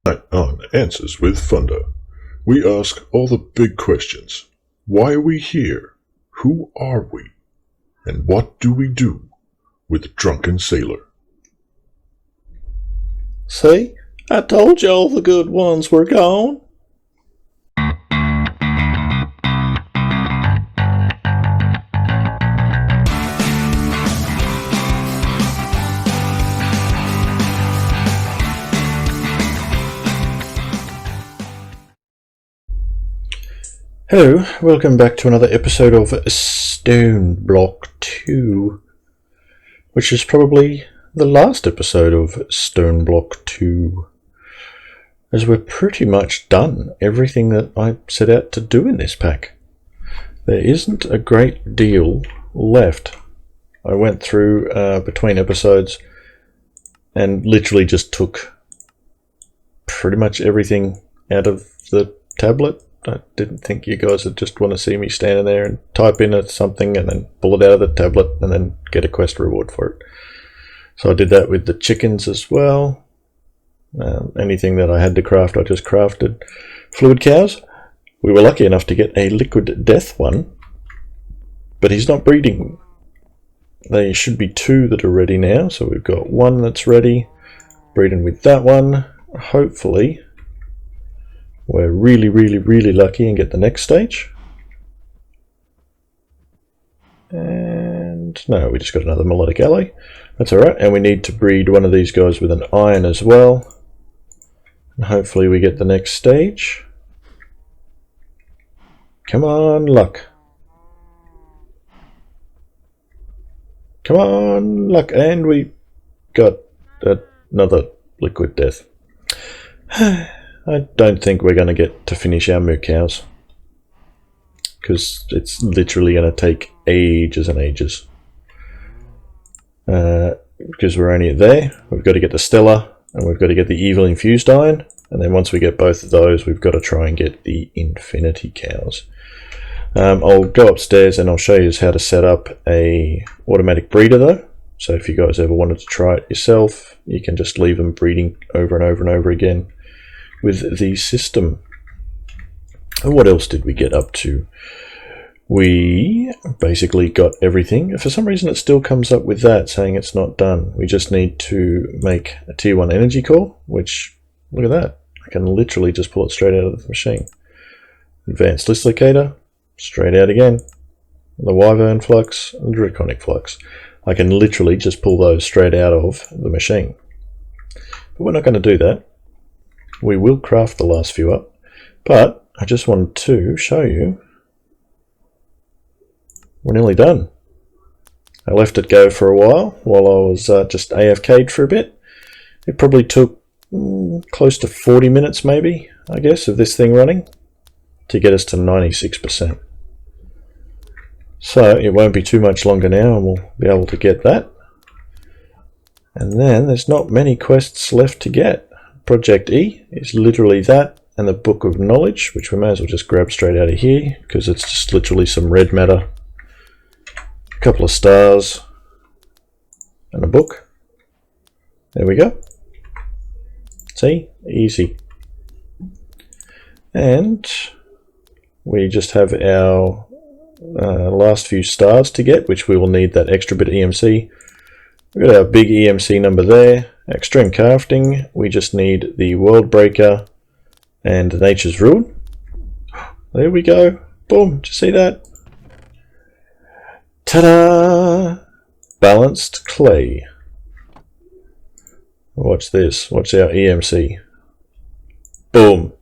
On Answers with Funda, we ask all the big questions. Why are we here? Who are we? And what do we do with Drunken Sailor? See? I told you all the good ones were gone. Hello, welcome back to another episode of StoneBlock 2, which is probably the last episode of StoneBlock 2, as we're pretty much done everything that I set out to do in this pack. There isn't a great deal left. I went through between episodes and literally just took pretty much everything out of the tablet. I didn't think you guys would just want to see me standing there and type in something and then pull it out of the tablet and then get a quest reward for it. So I did that with the chickens as well. Anything that I had to craft, I just crafted. Fluid cows. We were lucky enough to get a liquid death one, but he's not breeding. There should be two that are ready now, so we've got one that's ready, breeding with that one. Hopefully we're really lucky and get the next stage. And no, we just got another melodic ally. That's alright, and we need to breed one of these guys with an iron as well. And hopefully we get the next stage. Come on, luck. Come on, luck. And we got another liquid death. I don't think we're going to get to finish our moo cows, because it's literally going to take ages and ages. Because we're only there, we've got to get the stellar and we've got to get the evil infused iron, and then once we get both of those, we've got to try and get the infinity cows. I'll go upstairs and I'll show you how to set up a automatic breeder though. So if you guys ever wanted to try it yourself, you can just leave them breeding over and over and over again with the system. And what else did we get up to? We basically got everything. For some reason it still comes up with that saying it's not done. We just need to make a tier 1 energy core, which, look at that, I can literally just pull it straight out of the machine. Advanced list locator, straight out again. The wyvern flux and draconic flux, I can literally just pull those straight out of the machine. But we're not going to do that. We will craft the last few up, but I just wanted to show you we're nearly done. I left it go for a while I was just AFK'd for a bit. It probably took close to 40 minutes maybe, I guess, of this thing running to get us to 96%. So it won't be too much longer now and we'll be able to get that. And then there's not many quests left to get. Project E is literally that and the Book of Knowledge, which we may as well just grab straight out of here because it's just literally some red matter, a couple of stars and a book. There we go. See? Easy. And we just have our last few stars to get, which we will need that extra bit of EMC. We've got our big EMC number there. Extreme crafting, we just need the World Breaker and Nature's Ruin. There we go. Boom, did you see that? Ta-da! Balanced clay. Watch this. Watch our EMC. Boom.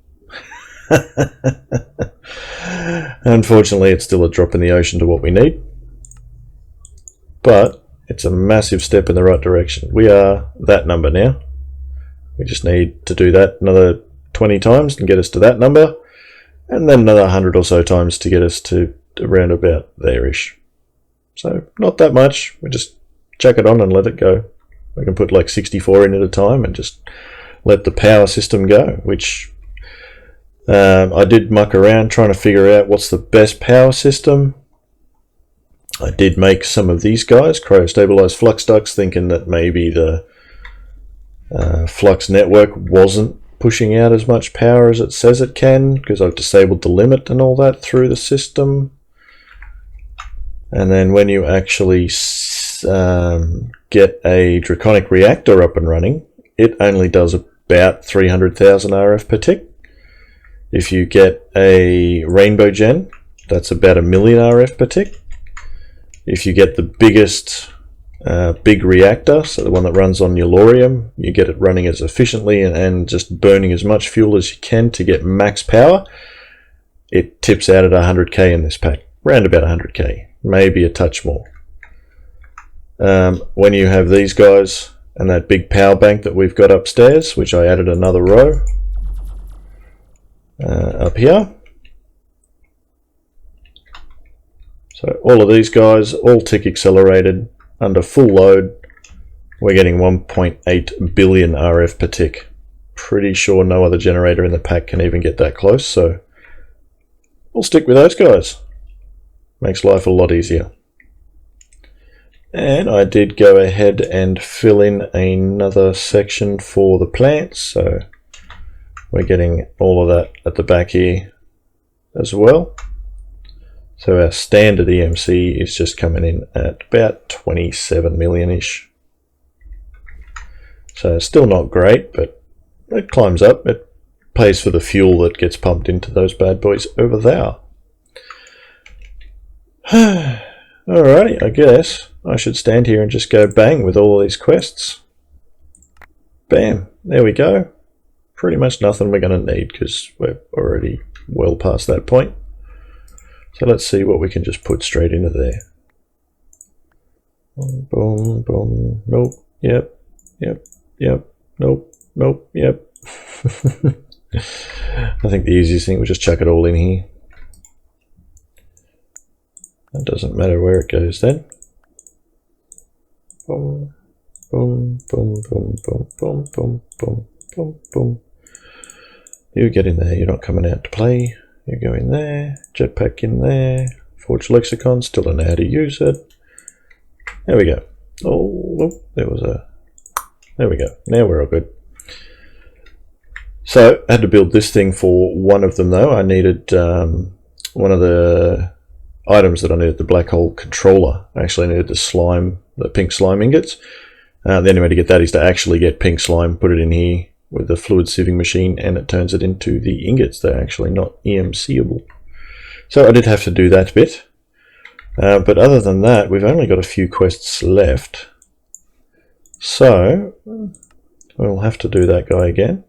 Unfortunately, it's still a drop in the ocean to what we need. But it's a massive step in the right direction. We are that number now. We just need to do that another 20 times and get us to that number, and then another 100 or so times to get us to around about there-ish. So not that much. We just chuck it on and let it go. We can put like 64 in at a time and just let the power system go, which I did muck around trying to figure out what's the best power system. I did make some of these guys, cryo-stabilized flux ducts, thinking that maybe the flux network wasn't pushing out as much power as it says it can, because I've disabled the limit and all that through the system. And then when you actually get a draconic reactor up and running, it only does about 300,000 RF per tick. If you get a rainbow gen, that's about 1 million RF per tick. If you get the biggest big reactor, so the one that runs on Eulorium, you get it running as efficiently and just burning as much fuel as you can to get max power, it tips out at 100k in this pack, around about 100k, maybe a touch more. When you have these guys and that big power bank that we've got upstairs, which I added another row up here. So all of these guys, all tick accelerated, under full load, we're getting 1.8 billion RF per tick. Pretty sure no other generator in the pack can even get that close, so we'll stick with those guys. Makes life a lot easier. And I did go ahead and fill in another section for the plants, so we're getting all of that at the back here as well. So our standard EMC is just coming in at about 27 million-ish. So still not great, but it climbs up. It pays for the fuel that gets pumped into those bad boys over there. Alrighty, I guess I should stand here and just go bang with all these quests. Bam, there we go. Pretty much nothing we're going to need because we're already well past that point. So let's see what we can just put straight into there. Boom, boom, nope, yep, yep, yep, nope, nope, yep. I think the easiest thing was just chuck it all in here. It doesn't matter where it goes then. Boom, boom, boom, boom, boom, boom, boom, boom, boom, boom. You get in there, you're not coming out to play. You go in there, jetpack in there, Forge Lexicon, still don't know how to use it. There we go. Oh, there we go. Now we're all good. So I had to build this thing for one of them though. I needed one of the items that I needed, the black hole controller. I actually needed the slime, the pink slime ingots. The only way to get that is to actually get pink slime, put it in here with the fluid sieving machine, and it turns it into the ingots. They're actually not EMCable. So I did have to do that bit. But other than that, we've only got a few quests left. So we'll have to do that guy again.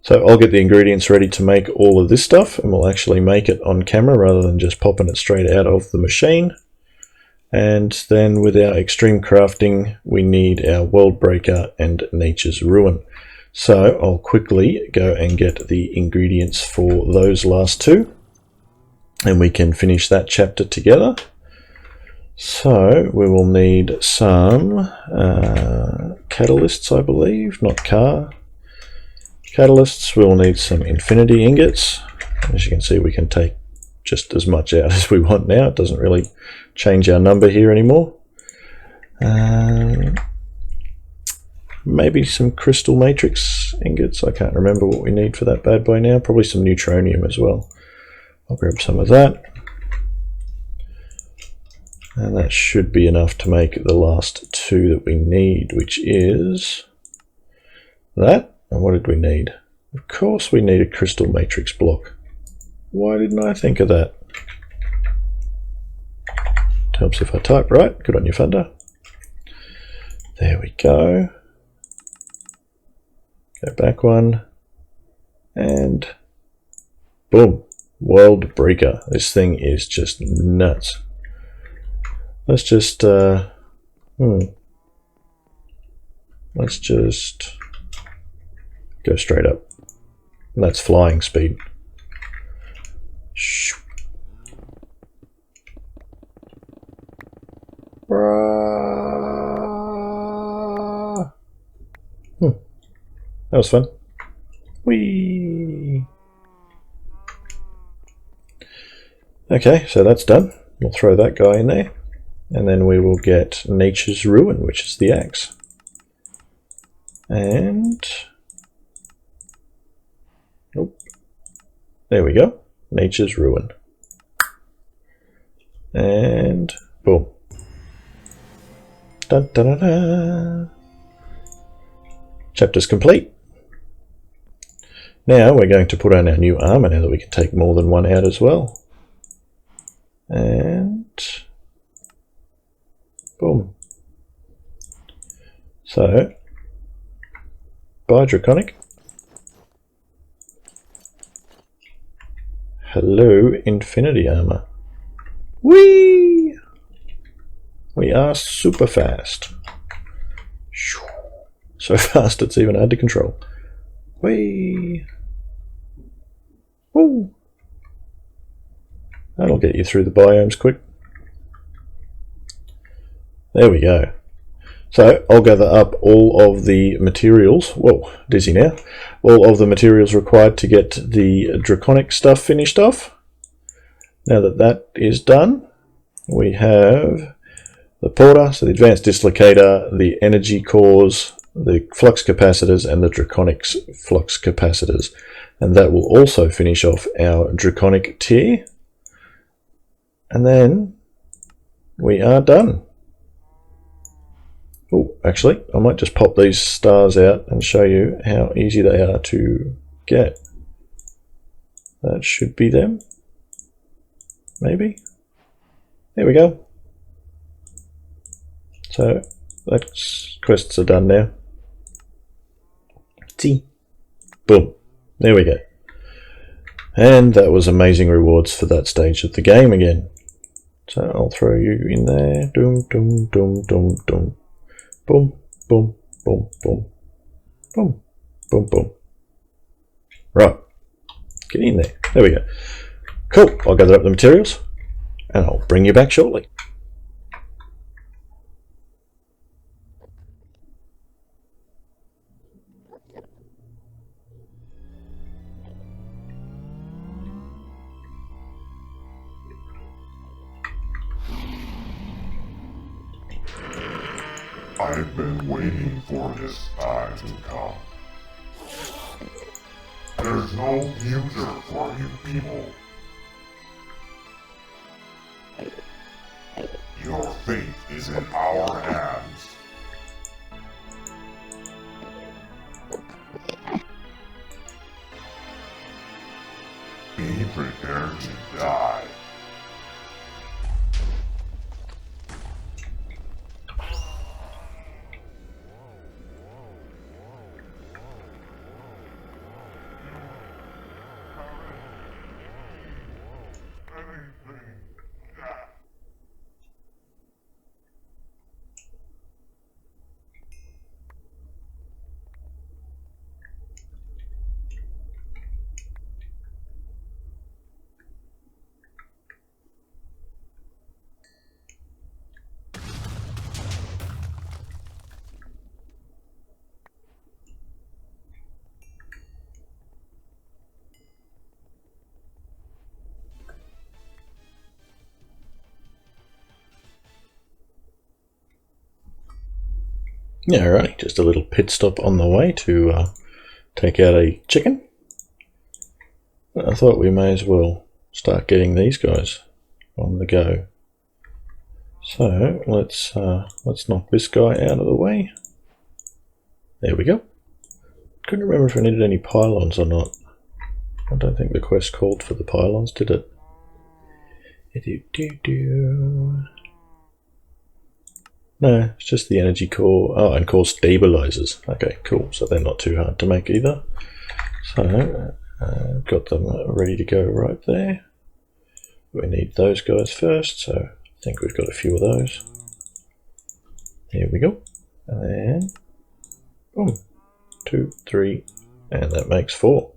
So I'll get the ingredients ready to make all of this stuff, and we'll actually make it on camera rather than just popping it straight out of the machine. And then with our extreme crafting, we need our world breaker and nature's ruin. So I'll quickly go and get the ingredients for those last two, and we can finish that chapter together. So we will need some catalysts, I believe, not car. Catalysts, we'll need some infinity ingots. As you can see, we can take just as much out as we want now. It doesn't really change our number here anymore. Maybe some crystal matrix ingots. I can't remember what we need for that bad boy now. Probably some neutronium as well. I'll grab some of that. And that should be enough to make the last two that we need, which is that. And what did we need? Of course we need a crystal matrix block. Why didn't I think of that? It helps if I type right. Good on you, Thunder. There we go. Go back one. And boom. World breaker. This thing is just nuts. Let's just let's just go straight up. And that's flying speed. That was fun. Whee! Okay, so that's done. We'll throw that guy in there. And then we will get Nature's Ruin, which is the axe. And There we go. Nature's ruin. And boom. Dun, dun, dun, dun. Chapter's complete. Now we're going to put on our new armor now that we can take more than one out as well. And boom. So, bye Draconic. Hello Infinity Armor. Whee! We are super fast. So fast it's even hard to control. Whee! Woo! That'll get you through the biomes quick. There we go. So I'll gather up all of the materials. Whoa, dizzy now. All of the materials required to get the Draconic stuff finished off. Now that that is done, we have the Porter, so the Advanced Dislocator, the Energy Cores, the Flux Capacitors, and the Draconic's Flux Capacitors. And that will also finish off our Draconic tier. And then we are done. Oh, actually, I might just pop these stars out and show you how easy they are to get. That should be them. Maybe. There we go. So, those quests are done now. See? Boom. There we go. And that was amazing rewards for that stage of the game again. So I'll throw you in there. Doom, doom, doom, doom, doom. Boom, boom, boom, boom. Boom, boom, boom. Right. Get in there. There we go. Cool. I'll gather up the materials and I'll bring you back shortly. I've been waiting for this time to come. There's no future for you people. Your fate is in our hands. Be prepared to die. Yeah, alright, just a little pit stop on the way to take out a chicken. I thought we may as well start getting these guys on the go. So let's knock this guy out of the way. There we go. Couldn't remember if I needed any pylons or not. I don't think the quest called for the pylons, did it? No, it's just the energy core. Oh, and core stabilizers. Okay, cool. So they're not too hard to make either. So, got them ready to go right there. We need those guys first, so I think we've got a few of those. Here we go. And then, boom. 2, 3, and that makes 4.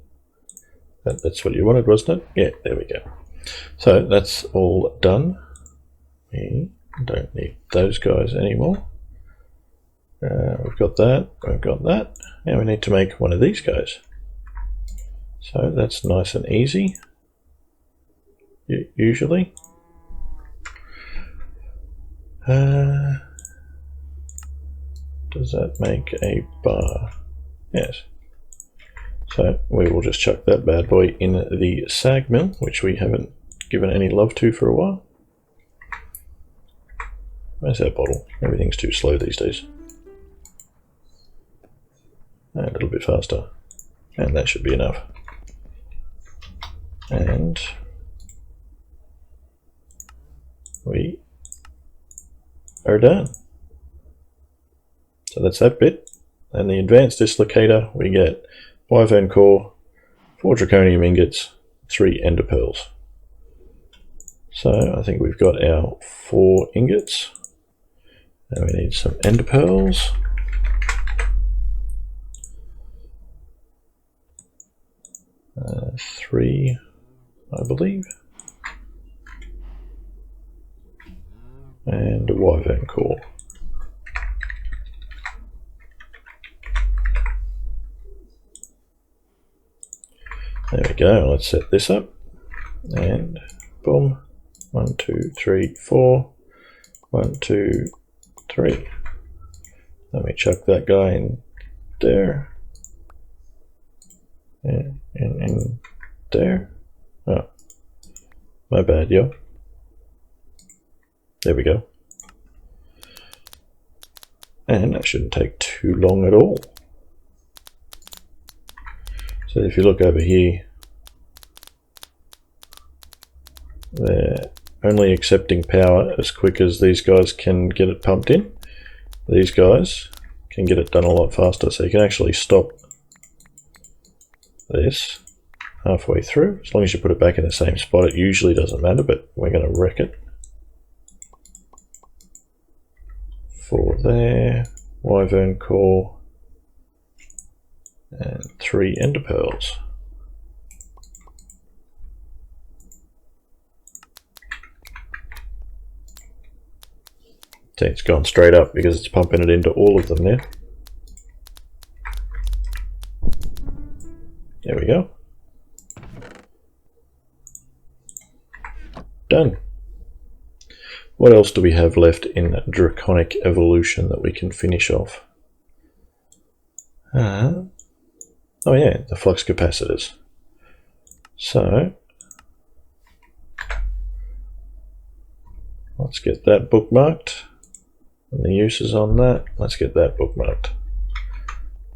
That's what you wanted, wasn't it? Yeah, there we go. So that's all done. We don't need those guys anymore. We've got that, we've got that. Now we need to make one of these guys. So that's nice and easy, usually. Does that make a bar? Yes. So we will just chuck that bad boy in the sag mill, which we haven't given any love to for a while. Where's that bottle? Everything's too slow these days. A little bit faster. And that should be enough. And we are done. So that's that bit. And the advanced dislocator, we get wyvern core, 4 draconium ingots, 3 ender pearls. So I think we've got our 4 ingots. And we need some ender pearls. Three, I believe. And a wyvern core. There we go, let's set this up. And boom. 1, 2, 3, 4. 1, 2, 3. Let me chuck that guy in there. And there. Oh, my bad, yo. There we go. And that shouldn't take too long at all. So if you look over here, they're only accepting power as quick as these guys can get it pumped in. These guys can get it done a lot faster, so you can actually stop this halfway through. As long as you put it back in the same spot, it usually doesn't matter, but we're going to wreck it. 4 there, wyvern core, and 3 ender pearls. See, it's gone straight up because it's pumping it into all of them now. There we go. Done. What else do we have left in Draconic Evolution that we can finish off? Oh yeah, the flux capacitors. So let's get that bookmarked. And the uses on that, let's get that bookmarked.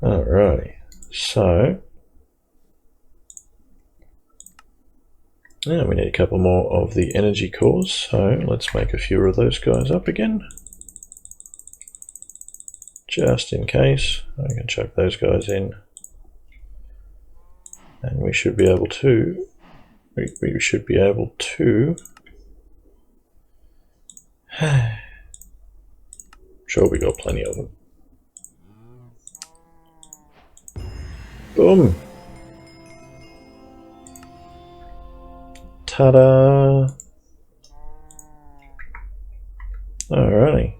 Alrighty, so now we need a couple more of the energy cores, so let's make a few of those guys up again. Just in case, I can chuck those guys in. And we should be able to, sure, we got plenty of them. Boom! Ta-da! Alrighty.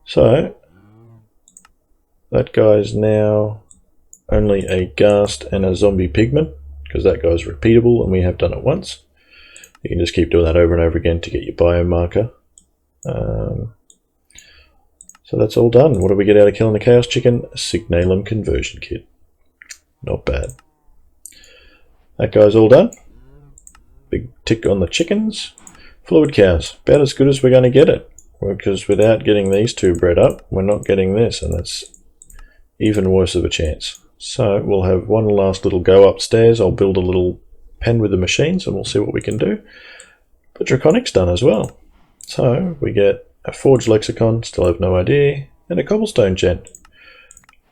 So, that guy's now only a ghast and a zombie pigment, because that guy's repeatable and we have done it once. You can just keep doing that over and over again to get your biomarker. So that's all done. What do we get out of killing the chaos chicken? A signalum conversion kit. Not bad. That guy's all done. Big tick on the chickens. Fluid cows. About as good as we're going to get it. Because without getting these two bred up, we're not getting this, and that's even worse of a chance. So we'll have one last little go upstairs. I'll build a little pen with the machines and we'll see what we can do. But Draconic's done as well. So we get a forged lexicon, still have no idea, and a cobblestone gen.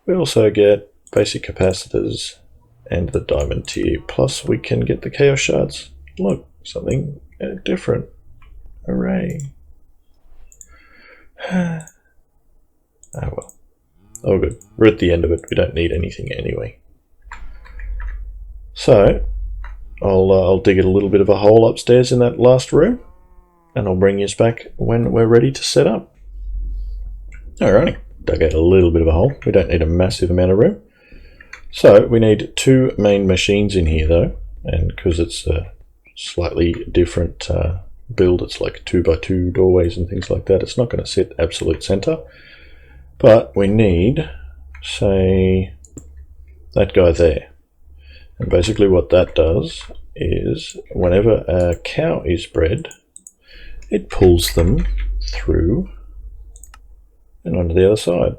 We also get basic capacitors and the diamond tier, plus we can get the chaos shards. Look, something different. Hooray. Oh well. Oh good, we're at the end of it, we don't need anything anyway. So, I'll dig it a little bit of a hole upstairs in that last room, and I'll bring you back when we're ready to set up. Alrighty, dug out a little bit of a hole. We don't need a massive amount of room. So we need 2 main machines in here though, and because it's a slightly different build, it's like 2x2 doorways and things like that, it's not going to sit absolute center. But we need, say, that guy there. And basically what that does is whenever a cow is bred, it pulls them through and onto the other side.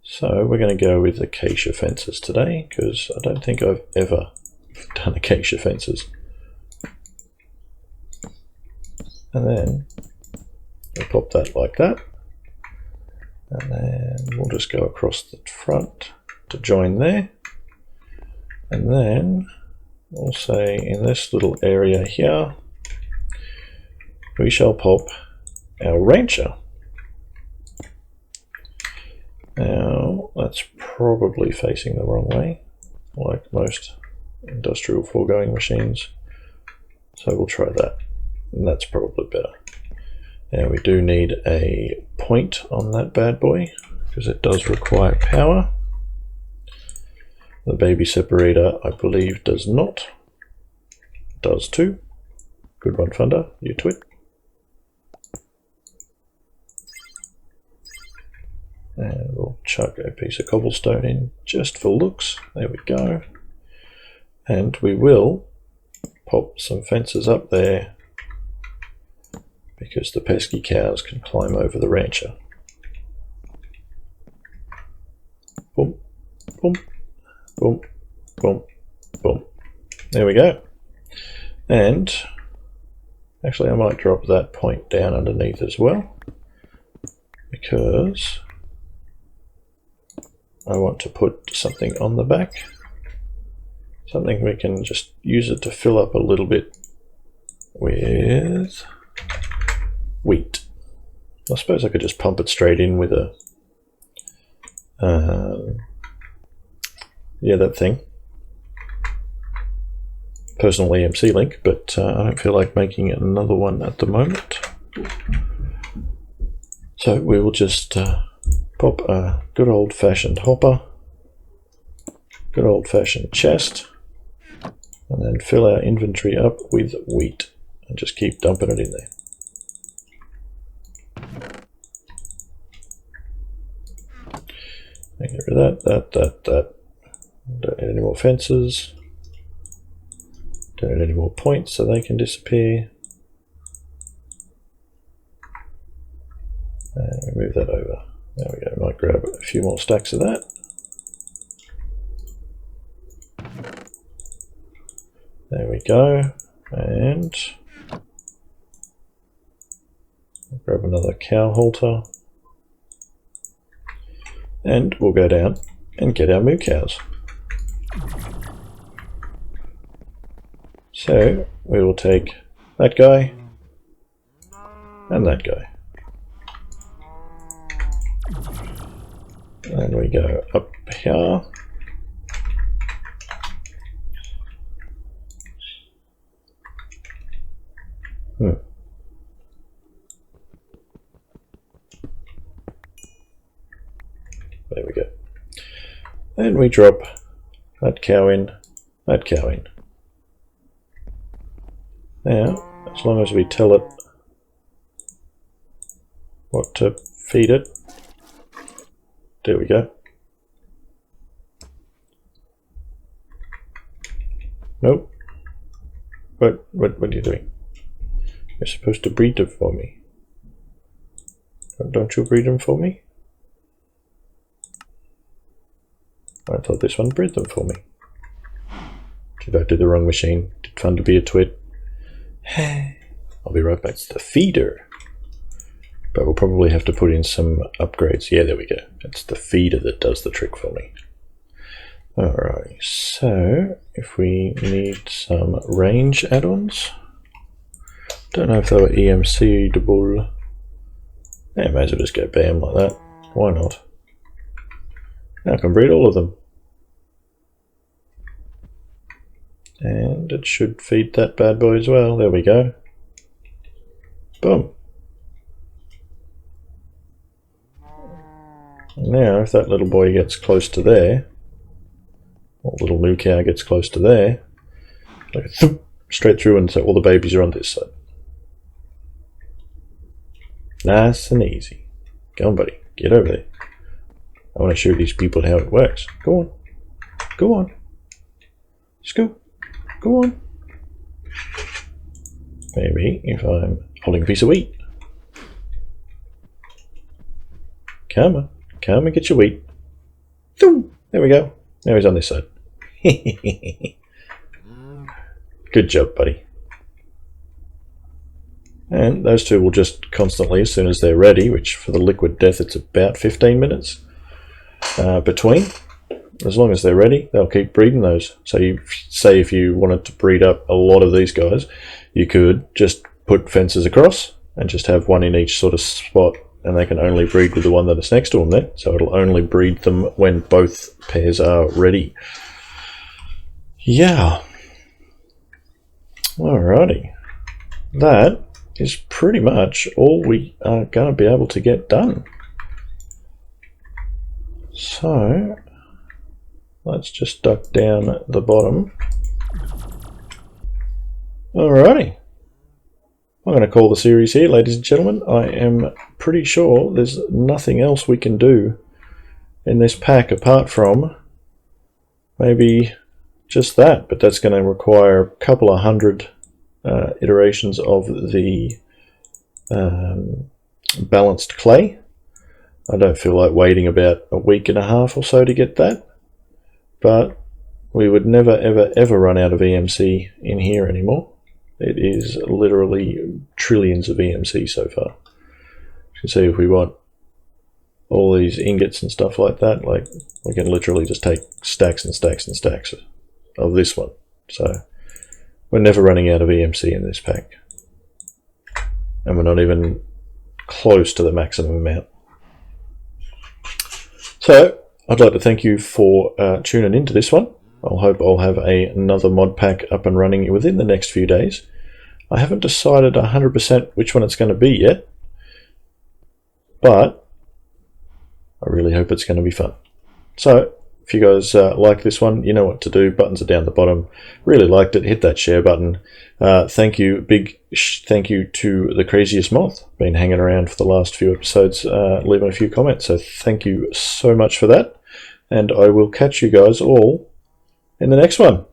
So we're going to go with acacia fences today, because I don't think I've ever done acacia fences. And then we'll pop that like that. And then we'll just go across the front to join there. And then we'll say in this little area here, we shall pop our rancher. Now, that's probably facing the wrong way, like most industrial foregoing machines. So we'll try that, and that's probably better. Now we do need a point on that bad boy, because it does require power. The baby separator, I believe, does not. Does too. Good one, Funder, you twit. And we'll chuck a piece of cobblestone in just for looks. There we go. And we will pop some fences up there, because the pesky cows can climb over the rancher. Boom, boom, boom, boom, boom. There we go. And actually I might drop that point down underneath as well, because I want to put something on the back. Something we can just use it to fill up a little bit with wheat. I suppose I could just pump it straight in with a yeah, that thing, personal EMC link, but I don't feel like making another one at the moment. So we will just pop a good old-fashioned hopper, good old-fashioned chest, and then fill our inventory up with wheat and just keep dumping it in there. Get rid of that. Don't need any more fences. Don't need any more points so they can disappear. And we move that over. There we go. Might grab a few more stacks of that. There we go. And grab another cow halter. And we'll go down and get our moo cows. So we will take that guy and that guy. And we go up here. There we go. And we drop that cow in, that cow in. Now, as long as we tell it what to feed it, there we go. Nope. What are you doing? You're supposed to breed them for me. Don't you breed them for me? I thought this one bred them for me. Did I do the wrong machine? Did fun to be a twit? I'll be right back. It's the feeder. But we'll probably have to put in some upgrades. Yeah, there we go. It's the feeder that does the trick for me. Alright, so if we need some range add-ons. Don't know if they were EMC-able. Yeah, may as well just go bam like that. Why not? Now I can breed all of them. And it should feed that bad boy as well. There we go. Boom. Now if that little boy gets close to there, or little moo cow gets close to there, like thump, straight through, and so all the babies are on this side. Nice and easy. Go on, buddy. Get over there. I want to show these people how it works. Go on. Go on. Scoop. Go on. Maybe if I'm holding a piece of wheat. Come on. Come and get your wheat. There we go. Now he's on this side. Good job, buddy. And those two will just constantly, as soon as they're ready, which for the liquid death it's about 15 minutes between. As long as they're ready, they'll keep breeding those. So you say if you wanted to breed up a lot of these guys, you could just put fences across and just have one in each sort of spot, and they can only breed with the one that is next to them then. So it'll only breed them when both pairs are ready. Yeah. Alrighty. That is pretty much all we are going to be able to get done. So let's just duck down at the bottom. Alrighty. I'm going to call the series here, ladies and gentlemen. I am pretty sure there's nothing else we can do in this pack apart from maybe just that, but that's going to require a couple of hundred iterations of the balanced clay. I don't feel like waiting about a week and a half or so to get that, but we would never ever run out of EMC in here anymore. It is literally trillions of EMC so far. You can see if we want all these ingots and stuff like that, like we can literally just take stacks and stacks and stacks of this one. So we're never running out of EMC in this pack, and we're not even close to the maximum amount. So I'd like to thank you for tuning into this one. I hope I'll have another mod pack up and running within the next few days. I haven't decided 100% which one it's going to be yet, but I really hope it's going to be fun. So if you guys like this one, you know what to do. Buttons are down the bottom. Really liked it. Hit that share button. Thank you. Big thank you to the Craziest Moth. Been hanging around for the last few episodes, leaving a few comments. So thank you so much for that. And I will catch you guys all in the next one.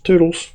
Toodles.